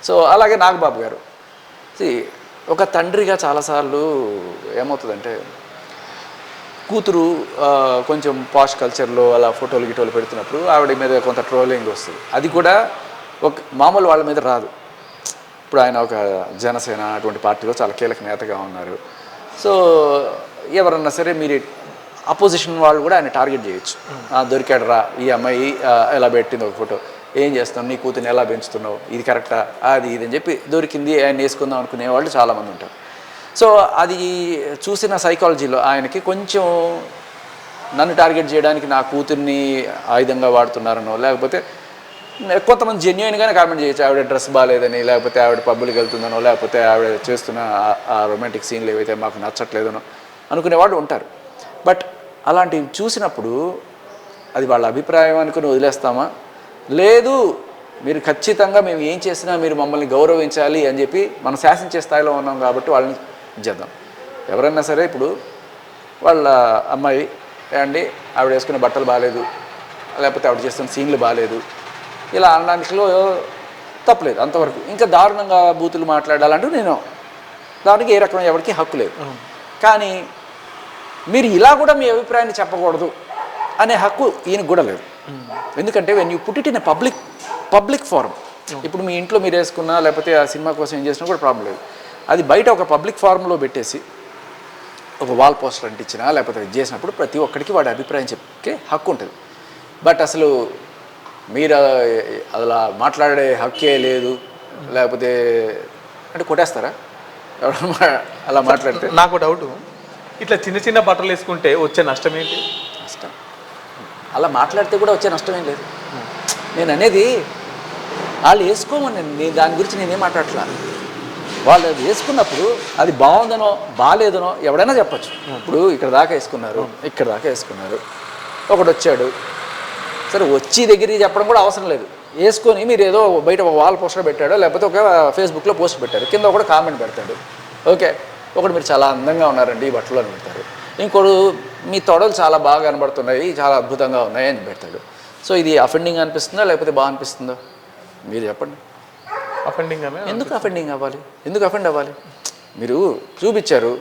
So అలాగే నాగబాబు గారు ఒక తండ్రిగా చాలాసార్లు ఏమవుతుందంటే కూతురు కొంచెం పాష్ కల్చర్లో అలా ఫోటోలు గిటోలు పెడుతున్నప్పుడు ఆవిడ మీద కొంత ట్రోలింగ్ వస్తుంది. అది కూడా ఒక మామూలు వాళ్ళ మీద రాదు. ఇప్పుడు ఆయన ఒక జనసేన అటువంటి పార్టీలో చాలా కీలక నేతగా ఉన్నారు. సో ఎవరన్నా సరే మీరు అపోజిషన్ వాళ్ళు కూడా ఆయన టార్గెట్ చేయొచ్చు. దొరికాడు రా ఈ అమ్మాయి ఎలా పెట్టింది ఒక ఫోటో, ఏం చేస్తాం, నీ కూతుర్ని ఎలా పెంచుతున్నావు, ఇది కరెక్టా, అది ఇది అని చెప్పి దొరికింది ఆయన వేసుకుందాం అనుకునే వాళ్ళు చాలామంది ఉంటారు. సో అది చూసిన సైకాలజీలో ఆయనకి కొంచెం నన్ను టార్గెట్ చేయడానికి నా కూతుర్ని ఆయుధంగా వాడుతున్నారనో, లేకపోతే కొంతమంది జెన్యున్గానే కామెంట్ చేయొచ్చు, ఆవిడ డ్రెస్ బాగాలేదని, లేకపోతే ఆవిడ పబ్బులకి వెళ్తుందనో, లేకపోతే ఆవిడ చేస్తున్న ఆ రొమాంటిక్ సీన్లు ఏవైతే మాకు నచ్చట్లేదనో అనుకునేవాళ్ళు ఉంటారు. బట్ అలాంటివి చూసినప్పుడు అది వాళ్ళ అభిప్రాయం అనుకుని వదిలేస్తామా, లేదు మీరు ఖచ్చితంగా మేము ఏం చేసినా మీరు మమ్మల్ని గౌరవించాలి అని చెప్పి మనం శాసించే స్థాయిలో ఉన్నాం కాబట్టి వాళ్ళని చేద్దాం. ఎవరైనా సరే ఇప్పుడు వాళ్ళ అమ్మాయి అండి ఆవిడ వేసుకునే బట్టలు బాగాలేదు, లేకపోతే ఆవిడ చేస్తున్న సీన్లు బాగాలేదు, ఇలా అనడానికిలో తప్పలేదు అంతవరకు. ఇంకా దారుణంగా బూతులు మాట్లాడాలంటూ నేను దానికి ఏ రకమైన ఎవరికి హక్కు లేదు. కానీ మీరు ఇలా కూడా మీ అభిప్రాయాన్ని చెప్పకూడదు అనే హక్కు ఈయనకు కూడా లేదు. ఎందుకంటే when you put it in a public forum, ఇప్పుడు మీ ఇంట్లో మీరు వేసుకున్నా లేకపోతే ఆ సినిమా కోసం ఏం చేసినా కూడా ప్రాబ్లం లేదు. అది బయట ఒక పబ్లిక్ ఫారంలో పెట్టేసి ఒక వాల్ పోస్టర్ అంటించినా లేకపోతే ఇది చేసినప్పుడు ప్రతి ఒక్కరికి వాడి అభిప్రాయం చెప్పే హక్కు ఉంటుంది. బట్ అసలు మీరు అలా మాట్లాడే హక్కే లేదు, లేకపోతే అంటే కొట్టేస్తారా అలా మాట్లాడితే? నాకు డౌట్, ఇట్లా చిన్న చిన్న బట్టలు వేసుకుంటే వచ్చే నష్టం ఏంటి? నష్టం అలా మాట్లాడితే కూడా వచ్చే నష్టం ఏం లేదు. నేను అనేది వాళ్ళు వేసుకోమని నేను దాని గురించి నేనేం మాట్లాడట్లా. వాళ్ళు అది వేసుకున్నప్పుడు అది బాగుందనో బాగాలేదనో ఎవడైనా చెప్పచ్చు. ఇప్పుడు ఇక్కడ దాకా వేసుకున్నారు, ఇక్కడ దాకా వేసుకున్నారు, ఒకడు వచ్చాడు సరే వచ్చి దగ్గరికి చెప్పడం కూడా అవసరం లేదు. వేసుకొని మీరు ఏదో బయట ఒక వాల్ పోస్టర్ పెట్టాడో లేకపోతే ఒక ఫేస్బుక్లో పోస్ట్ పెట్టారు, కింద ఒకడు కామెంట్ పెడతాడు, ఓకే ఒకడు మీరు చాలా అందంగా ఉన్నారండి ఈ బట్టలు అని పెడతారు, ఇంకోడు మీ తొడలు చాలా బాగా కనబడుతున్నాయి చాలా అద్భుతంగా ఉన్నాయి అని పెడతాడు. సో ఇది అఫెండింగ్ అనిపిస్తుందా లేకపోతే బాగా అనిపిస్తుందో మీరు చెప్పండి. అఫెండింగ్ ఎందుకు అఫెండింగ్ అవ్వాలి, ఎందుకు అఫెండ్ అవ్వాలి? మీరు చూపించారు